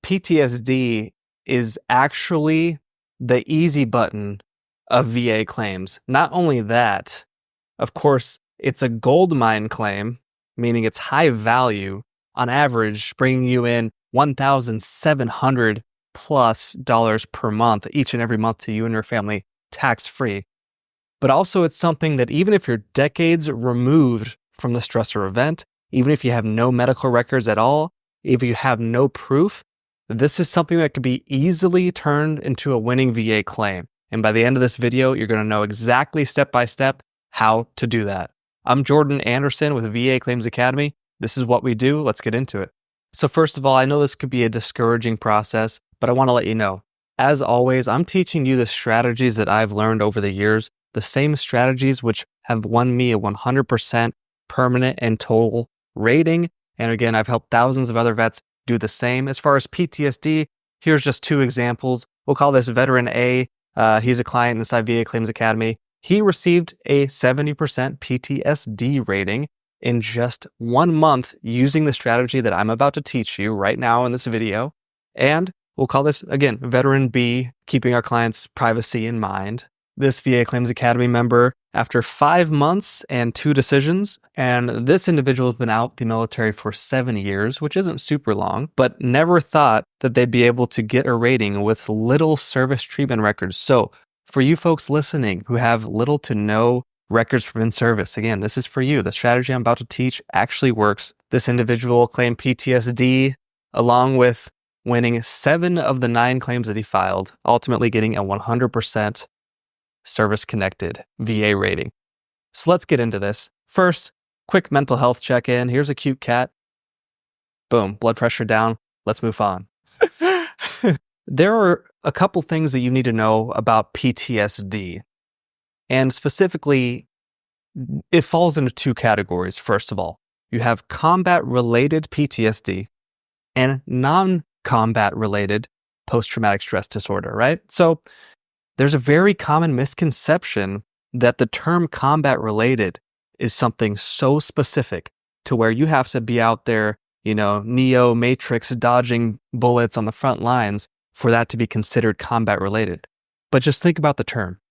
PTSD is actually the easy button of VA claims. Not only that, of course, it's a gold mine claim, meaning it's high value, on average bringing you in $1,700 plus per month, each and every month to you and your family, tax-free. But also it's something that even if you're decades removed from the stressor event, even if you have no medical records at all, if you have no proof, this is something that could be easily turned into a winning VA claim. And by the end of this video, you're going to know exactly step by step how to do that. I'm Jordan Anderson with VA Claims Academy. This is what we do. Let's get into it. So first of all, I know this could be a discouraging process, but I want to let you know, as always, I'm teaching you the strategies that I've learned over the years, the same strategies which have won me a 100% permanent and total rating. And again, I've helped thousands of other vets do the same. As far as PTSD, here's just two examples. We'll call this Veteran A. He's a client inside VA Claims Academy. He received a 70% PTSD rating in just 1 month using the strategy that I'm about to teach you right now in this video. And we'll call this, again, Veteran B, keeping our clients' privacy in mind. This VA Claims Academy member, after 5 months and 2 decisions, and this individual has been out the military for 7 years, which isn't super long, but never thought that they'd be able to get a rating with little service treatment records. So for you folks listening who have little to no records from in-service, again, this is for you. The strategy I'm about to teach actually works. This individual claimed PTSD along with winning 7 of the 9 claims that he filed, ultimately getting a 100% service-connected VA rating. So let's get into this. First, quick mental health check-in. Here's a cute cat. Boom, blood pressure down. Let's move on. There are a couple things that you need to know about PTSD. And specifically, it falls into 2 categories. First of all, you have combat-related PTSD and non-combat-related post-traumatic stress disorder, right? So there's a very common misconception that the term combat-related is something so specific to where you have to be out there, Neo, Matrix, dodging bullets on the front lines for that to be considered combat-related. But just think about the term.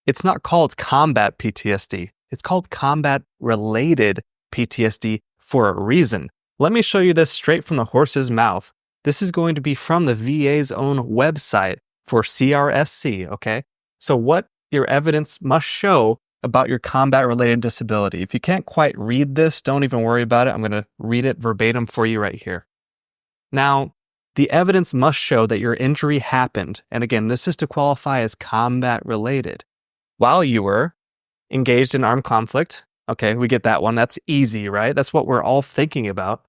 It's not called combat PTSD. It's called combat-related PTSD for a reason. Let me show you this straight from the horse's mouth. This is going to be from the VA's own website for CRSC, okay? So what your evidence must show about your combat-related disability. If you can't quite read this, don't even worry about it. I'm going to read it verbatim for you right here. Now, the evidence must show that your injury happened, and again, this is to qualify as combat-related, while you were engaged in armed conflict. Okay, we get that one. That's easy, right? That's what we're all thinking about.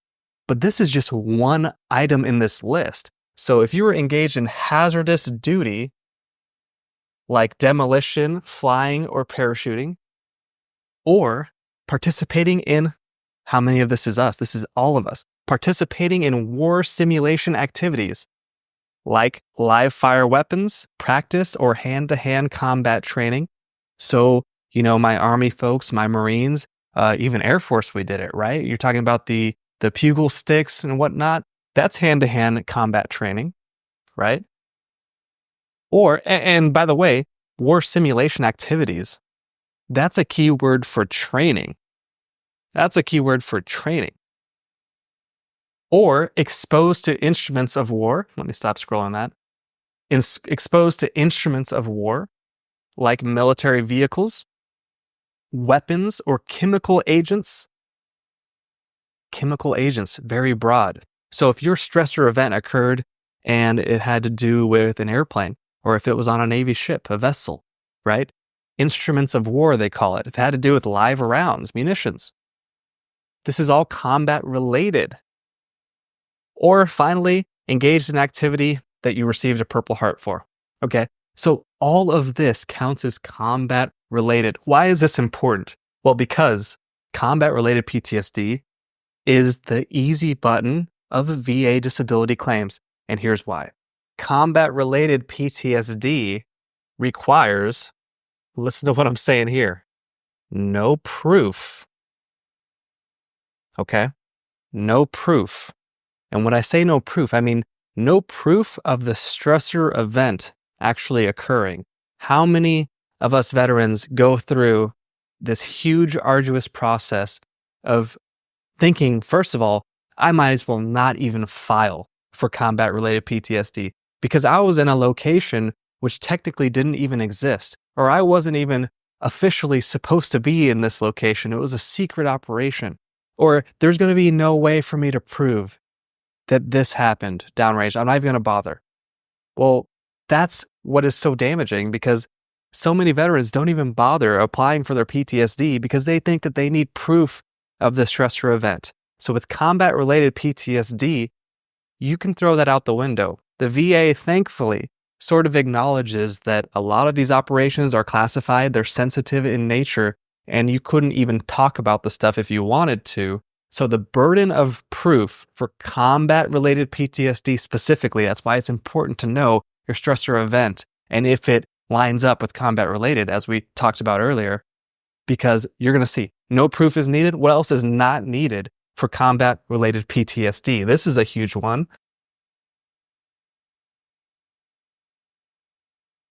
But this is just one item in this list. So if you were engaged in hazardous duty, like demolition, flying, or parachuting, or participating in, how many of this is us? This is all of us. Participating in war simulation activities, like live fire weapons, practice, or hand-to-hand combat training. So, my Army folks, my Marines, even Air Force, we did it, right? You're talking about the pugil sticks and whatnot. That's hand-to-hand combat training, right? Or, and by the way, war simulation activities, that's a keyword for training. That's a keyword for training. Or exposed to instruments of war. Let me stop scrolling that. Exposed to instruments of war, like military vehicles, weapons, or chemical agents. Chemical agents, very broad. So if your stressor event occurred and it had to do with an airplane, or if it was on a Navy ship, a vessel, right? Instruments of war, they call it. If it had to do with live rounds, munitions. This is all combat related. Or finally, engaged in activity that you received a Purple Heart for. Okay, so all of this counts as combat related. Why is this important? Well, because combat related PTSD is the easy button of VA disability claims. And here's why. Combat-related PTSD requires, listen to what I'm saying here, no proof. Okay? No proof. And when I say no proof, I mean no proof of the stressor event actually occurring. How many of us veterans go through this huge, arduous process of thinking, first of all, I might as well not even file for combat-related PTSD because I was in a location which technically didn't even exist, or I wasn't even officially supposed to be in this location. It was a secret operation. Or there's going to be no way for me to prove that this happened downrange. I'm not even going to bother. Well, that's what is so damaging because so many veterans don't even bother applying for their PTSD because they think that they need proof of the stressor event. So with combat-related PTSD, you can throw that out the window. The VA, thankfully, sort of acknowledges that a lot of these operations are classified, they're sensitive in nature, and you couldn't even talk about the stuff if you wanted to. So the burden of proof for combat-related PTSD specifically, that's why it's important to know your stressor event and if it lines up with combat-related, as we talked about earlier, because you're going to see no proof is needed. What else is not needed for combat-related PTSD? This is a huge one.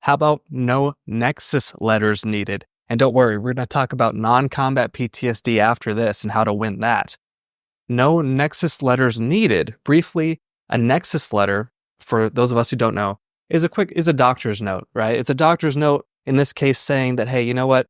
How about no nexus letters needed? And don't worry, we're going to talk about non-combat PTSD after this and how to win that. No nexus letters needed. Briefly, a nexus letter, for those of us who don't know, is a doctor's note, right? It's a doctor's note, in this case, saying that, hey, you know what?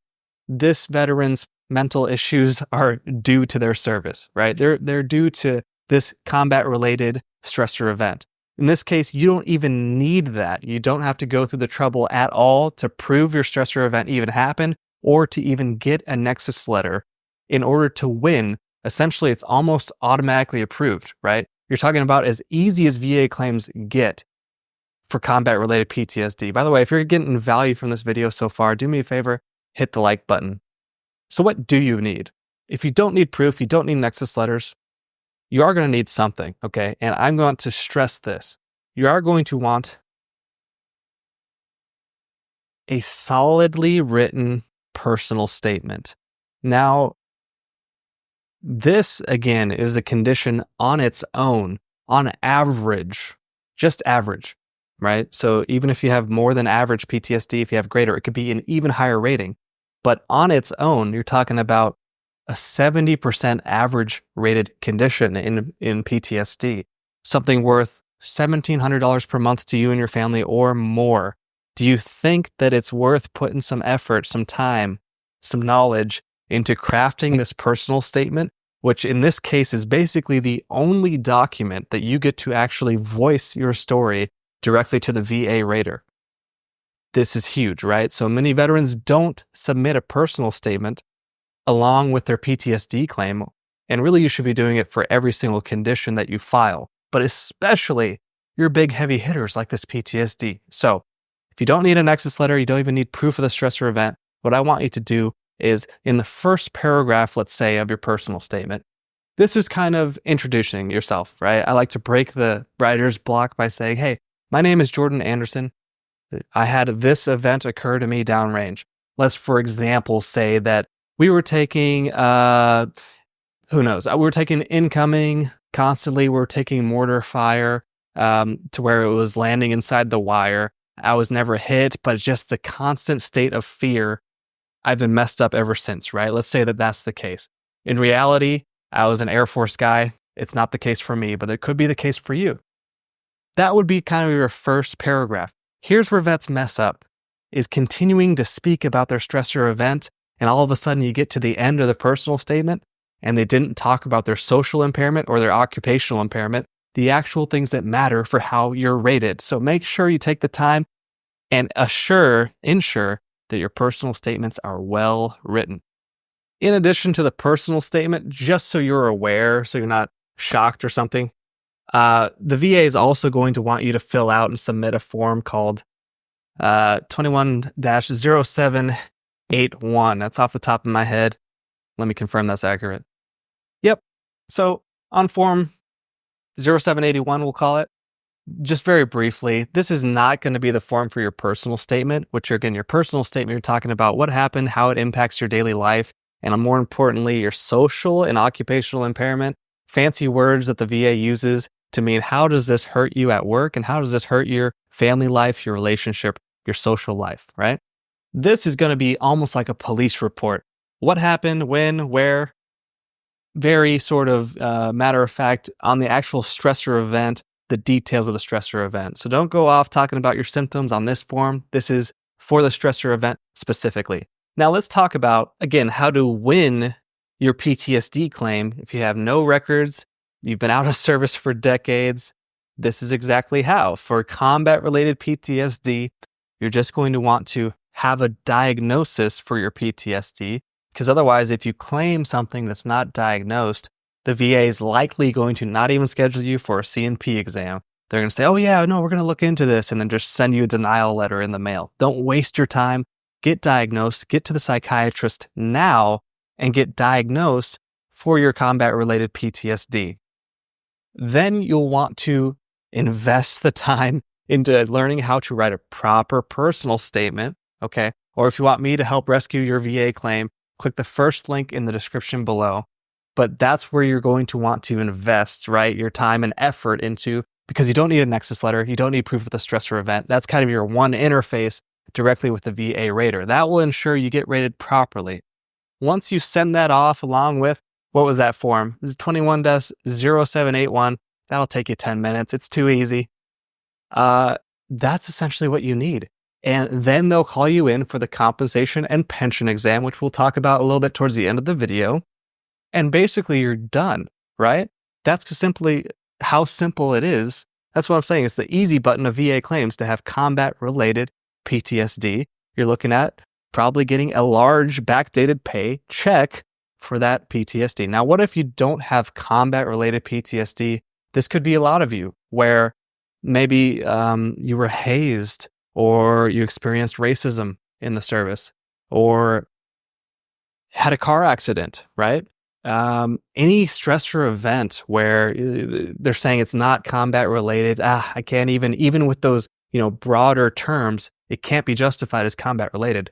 This veteran's mental issues are due to their service, right? They're due to this combat-related stressor event. In this case, you don't even need that. You don't have to go through the trouble at all to prove your stressor event even happened or to even get a nexus letter in order to win. Essentially, it's almost automatically approved, right? You're talking about as easy as VA claims get for combat-related PTSD. By the way, if you're getting value from this video so far, do me a favor, hit the like button. So what do you need? If you don't need proof, you don't need nexus letters, you are going to need something, okay? And I'm going to stress this. You are going to want a solidly written personal statement. Now, this, again, is a condition on its own, on average, just average, right? So even if you have more than average PTSD, if you have greater, it could be an even higher rating. But on its own, you're talking about a 70% average rated condition in PTSD, something worth $1,700 per month to you and your family or more. Do you think that it's worth putting some effort, some time, some knowledge into crafting this personal statement, which in this case is basically the only document that you get to actually voice your story directly to the VA rater? This is huge, right? So many veterans don't submit a personal statement along with their PTSD claim, and really you should be doing it for every single condition that you file, but especially your big heavy hitters like this PTSD. So if you don't need a nexus letter, you don't even need proof of the stressor event, what I want you to do is in the first paragraph, let's say, of your personal statement, this is kind of introducing yourself, right? I like to break the writer's block by saying, hey, my name is Jordan Anderson. I had this event occur to me downrange. Let's, for example, say that we were taking, we were taking incoming constantly. We were taking mortar fire to where it was landing inside the wire. I was never hit, but just the constant state of fear. I've been messed up ever since, right? Let's say that that's the case. In reality, I was an Air Force guy. It's not the case for me, but it could be the case for you. That would be kind of your first paragraph. Here's where vets mess up, is continuing to speak about their stressor event, and all of a sudden you get to the end of the personal statement, and they didn't talk about their social impairment or their occupational impairment, the actual things that matter for how you're rated. So make sure you take the time and ensure that your personal statements are well written. In addition to the personal statement, just so you're aware, so you're not shocked or something, the VA is also going to want you to fill out and submit a form called 21-0781. That's off the top of my head. Let me confirm that's accurate. Yep. So on form 0781, we'll call it. Just very briefly, this is not going to be the form for your personal statement, which again, your personal statement, you're talking about what happened, how it impacts your daily life, and more importantly, your social and occupational impairment, fancy words that the VA uses to mean how does this hurt you at work and how does this hurt your family life, your relationship, your social life, right? This is going to be almost like a police report. What happened, when, where, very sort of matter of fact on the actual stressor event, the details of the stressor event. So don't go off talking about your symptoms on this form. This is for the stressor event specifically. Now let's talk about, again, how to win your PTSD claim. If you have no records, you've been out of service for decades, this is exactly how. For combat-related PTSD, you're just going to want to have a diagnosis for your PTSD, because otherwise, if you claim something that's not diagnosed, the VA is likely going to not even schedule you for a C&P exam. They're going to say, oh yeah, no, we're going to look into this, and then just send you a denial letter in the mail. Don't waste your time. Get diagnosed, get to the psychiatrist now, and get diagnosed for your combat-related PTSD. Then you'll want to invest the time into learning how to write a proper personal statement, okay? Or if you want me to help rescue your VA claim, click the first link in the description below. But that's where you're going to want to invest, right, your time and effort into, because you don't need a nexus letter, you don't need proof of the stressor event. That's kind of your one interface directly with the VA rater. That will ensure you get rated properly. Once you send that off along with, what was that form? This is 21-0781. That'll take you 10 minutes. It's too easy. That's essentially what you need. And then they'll call you in for the compensation and pension exam, which we'll talk about a little bit towards the end of the video. And basically you're done, right? That's simply how simple it is. That's what I'm saying. It's the easy button of VA claims to have combat-related PTSD. You're looking at probably getting a large backdated pay check for that PTSD. Now, what if you don't have combat-related PTSD? This could be a lot of you, where maybe you were hazed, or you experienced racism in the service, or had a car accident, right? Any stressor event where they're saying it's not combat-related. I can't even with those, broader terms, it can't be justified as combat-related.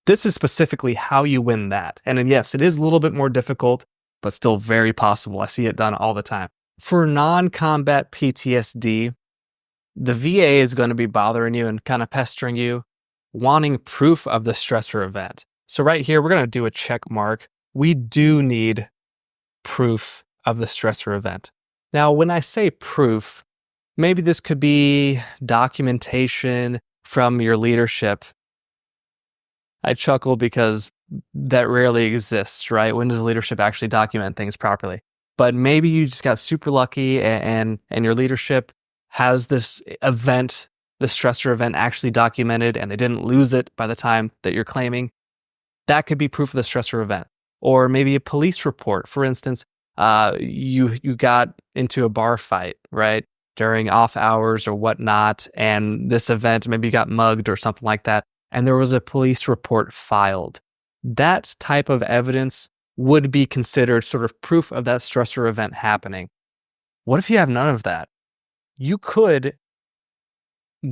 This is specifically how you win that. And yes, it is a little bit more difficult, but still very possible. I see it done all the time. For non-combat PTSD, the VA is going to be bothering you and kind of pestering you, wanting proof of the stressor event. So right here, we're going to do a check mark. We do need proof of the stressor event. Now, when I say proof, maybe this could be documentation from your leadership. I chuckle because that rarely exists, right? When does leadership actually document things properly? But maybe you just got super lucky and your leadership has this event, the stressor event actually documented, and they didn't lose it by the time that you're claiming. That could be proof of the stressor event. Or maybe a police report. For instance, you got into a bar fight, right, during off hours or whatnot, and this event, maybe you got mugged or something like that, and there was a police report filed. That type of evidence would be considered sort of proof of that stressor event happening. What if you have none of that? You could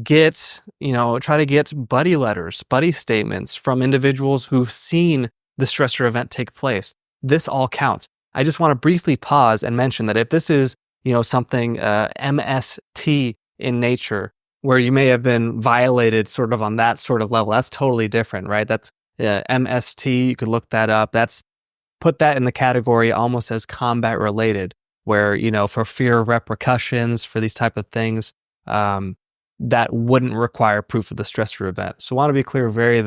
get, try to get buddy letters, buddy statements from individuals who've seen the stressor event take place. This all counts. I just want to briefly pause and mention that if this is, something MST in nature, where you may have been violated sort of on that sort of level, that's totally different, right? That's MST. You could look that up. Put that in the category almost as combat related, where, for fear of repercussions for these type of things, that wouldn't require proof of the stressor event. So I want to be clear very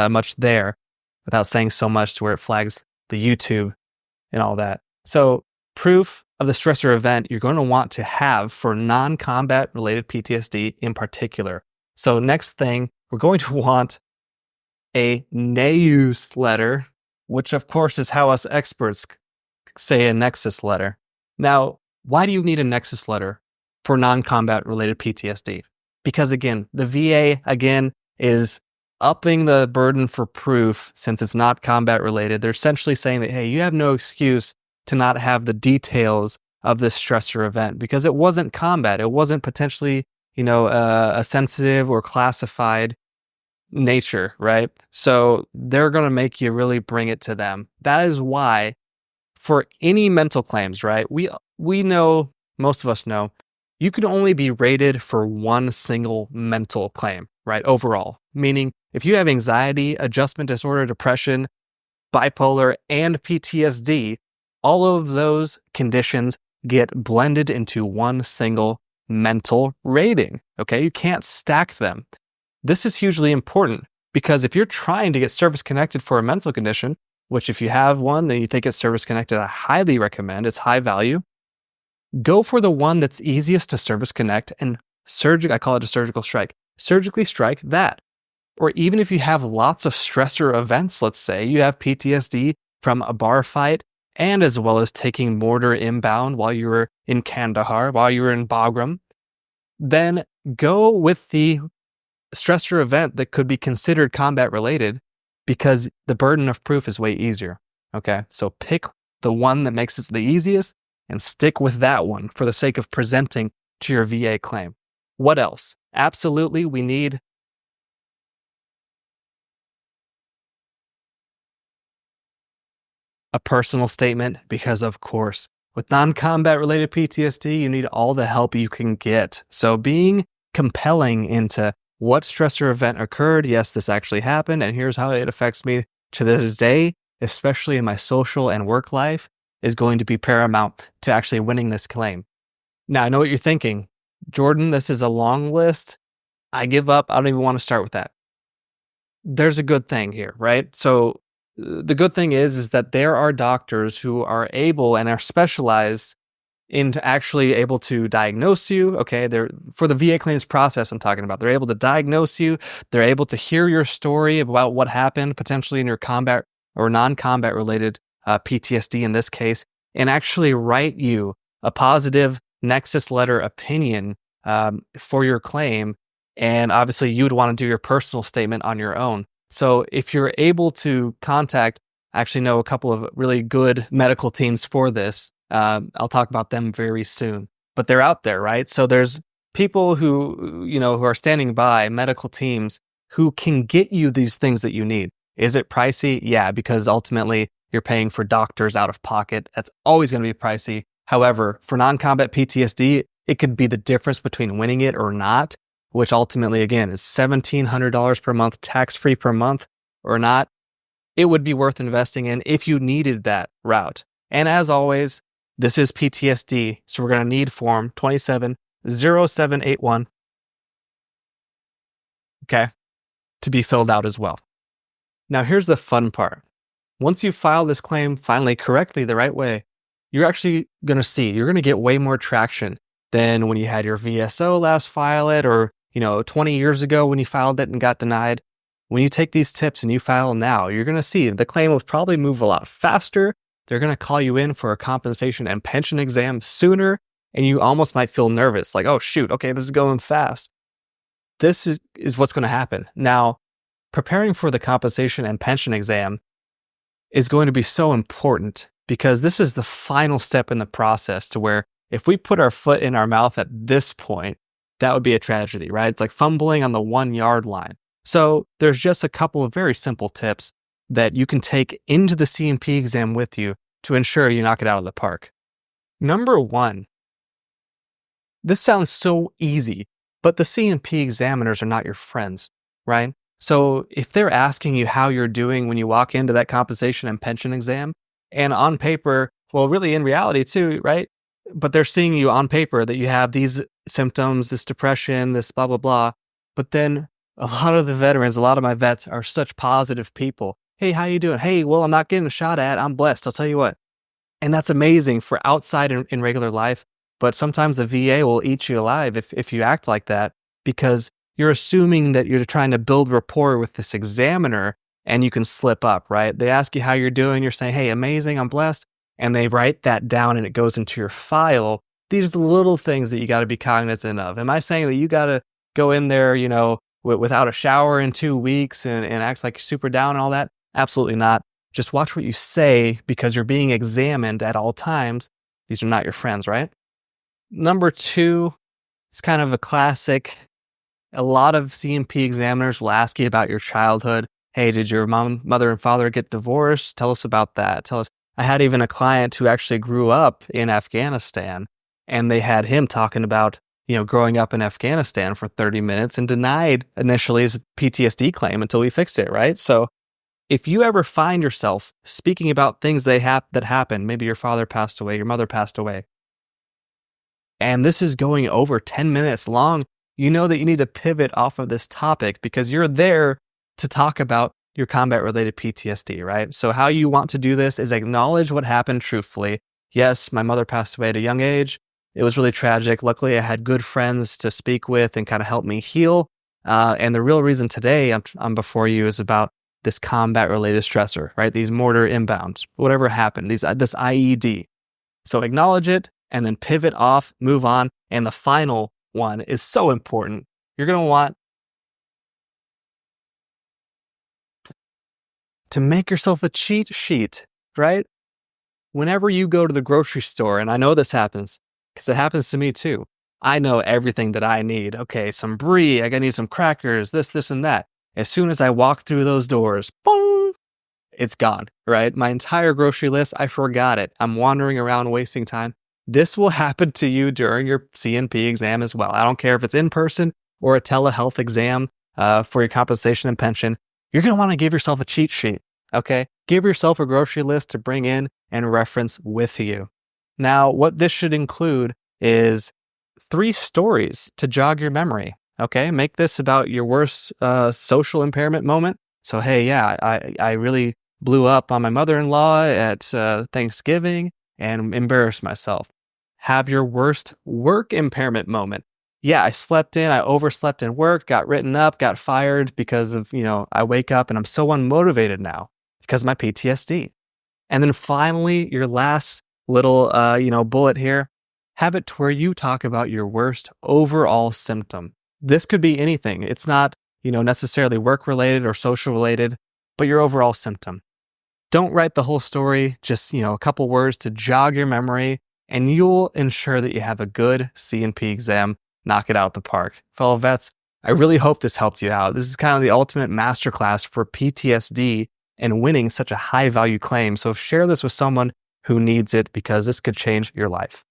much there without saying so much to where it flags the YouTube and all that. So proof of the stressor event you're going to want to have for non-combat related PTSD in particular. So next thing, we're going to want a NEUS letter, which of course is how us experts say a nexus letter. Now, why do you need a nexus letter for non-combat related PTSD? Because again, the VA, is upping the burden for proof since it's not combat related. They're essentially saying that, hey, you have no excuse to not have the details of this stressor event because it wasn't combat. It wasn't potentially, a sensitive or classified nature, right? So they're going to make you really bring it to them. That is why for any mental claims, right? We know most of us know, you can only be rated for one single mental claim, right? Overall, meaning if you have anxiety, adjustment disorder, depression, bipolar, and PTSD, all of those conditions get blended into one single mental rating, okay? You can't stack them. This is hugely important because if you're trying to get service connected for a mental condition, which if you have one that you think is service connected, I highly recommend, it's high value, go for the one that's easiest to service connect and I call it a surgical strike. Surgically strike that. Or even if you have lots of stressor events, let's say you have PTSD from a bar fight and as well as taking mortar inbound while you were in Kandahar, while you were in Bagram, then go with the stressor event that could be considered combat related because the burden of proof is way easier. Okay, so pick the one that makes it the easiest and stick with that one for the sake of presenting to your VA claim. What else? Absolutely, we need a personal statement because, of course, with non-combat related PTSD, you need all the help you can get. So being compelling into what stressor event occurred, yes, this actually happened, and here's how it affects me to this day, especially in my social and work life, is going to be paramount to actually winning this claim. Now, I know what you're thinking. Jordan, this is a long list. I give up. I don't even want to start with that. There's a good thing here, right? So the good thing is that there are doctors who are able and are specialized into actually able to diagnose you. Okay, they're for the VA claims process I'm talking about. They're able to diagnose you. They're able to hear your story about what happened potentially in your combat or non-combat related PTSD in this case, and actually write you a positive nexus letter opinion for your claim. And obviously, you would want to do your personal statement on your own. So if you're able to contact, I actually know a couple of really good medical teams for this. I'll talk about them very soon, but they're out there, right? So there's people who are standing by, medical teams who can get you these things that you need. Is it pricey? Yeah, because ultimately you're paying for doctors out of pocket. That's always going to be pricey. However, for non-combat PTSD, it could be the difference between winning it or not, which ultimately, again, is $1,700 per month, tax-free per month or not. It would be worth investing in if you needed that route. And as always, this is PTSD, so we're going to need Form 270781, okay, to be filled out as well. Now, here's the fun part. Once you file this claim finally correctly the right way, you're actually going to see, you're going to get way more traction than when you had your VSO last file it, or 20 years ago when you filed it and got denied. When you take these tips and you file now, you're going to see the claim will probably move a lot faster. They're going to call you in for a compensation and pension exam sooner, and you almost might feel nervous, like, oh shoot, okay, this is going fast. This is what's going to happen. Now, preparing for the compensation and pension exam is going to be so important because this is the final step in the process to where if we put our foot in our mouth at this point, that would be a tragedy, right? It's like fumbling on the 1 yard line. So there's just a couple of very simple tips that you can take into the C&P exam with you to ensure you knock it out of the park. Number one, this sounds so easy, but the C&P examiners are not your friends, right? So if they're asking you how you're doing when you walk into that compensation and pension exam, and on paper, well, really in reality too, right? But they're seeing you on paper that you have these symptoms, this depression, this blah, blah, blah. But then a lot of the veterans, a lot of my vets are such positive people. Hey, how you doing? Hey, well, I'm not getting a shot at. I'm blessed. I'll tell you what. And that's amazing for outside in regular life. But sometimes the VA will eat you alive if you act like that because you're assuming that you're trying to build rapport with this examiner and you can slip up, right? They ask you how you're doing. You're saying, hey, amazing, I'm blessed. And they write that down and it goes into your file. These are the little things that you got to be cognizant of. Am I saying that you got to go in there, without a shower in 2 weeks and act like you're super down and all that? Absolutely not. Just watch what you say because you're being examined at all times. These are not your friends, right? Number two, it's kind of a classic. A lot of C&P examiners will ask you about your childhood. Hey, did your mother and father get divorced? Tell us about that. Tell us. I had even a client who actually grew up in Afghanistan, And they had him talking about, growing up in Afghanistan for 30 minutes and denied initially his PTSD claim until we fixed it, right? So if you ever find yourself speaking about things that happened, maybe your father passed away, your mother passed away, and this is going over 10 minutes long, you know that you need to pivot off of this topic because you're there to talk about your combat-related PTSD, right? So how you want to do this is acknowledge what happened truthfully. Yes, my mother passed away at a young age. It was really tragic. Luckily, I had good friends to speak with and kind of help me heal. And the real reason today I'm before you is about this combat-related stressor, right? These mortar inbounds, whatever happened, this IED. So acknowledge it and then pivot off, move on. And the final one is so important. You're going to want to make yourself a cheat sheet, right? Whenever you go to the grocery store, and I know this happens because it happens to me too. I know everything that I need. Okay, some brie, I need some crackers, this, and that. As soon as I walk through those doors, boom, it's gone, right? My entire grocery list, I forgot it. I'm wandering around wasting time. This will happen to you during your CNP exam as well. I don't care if it's in person or a telehealth exam for your compensation and pension. You're going to want to give yourself a cheat sheet, okay? Give yourself a grocery list to bring in and reference with you. Now, what this should include is 3 stories to jog your memory, okay? Make this about your worst social impairment moment. So, hey, yeah, I really blew up on my mother-in-law at Thanksgiving and embarrassed myself. Have your worst work impairment moment. Yeah, I overslept in work, got written up, got fired because of, I wake up and I'm so unmotivated now because of my PTSD. And then finally, your last little, bullet here, have it to where you talk about your worst overall symptom. This could be anything. It's not, necessarily work-related or social-related, but your overall symptom. Don't write the whole story, just, a couple words to jog your memory, and you'll ensure that you have a good CNP exam. Knock it out the park. Fellow vets, I really hope this helped you out. This is kind of the ultimate masterclass for PTSD and winning such a high-value claim. So share this with someone who needs it because this could change your life.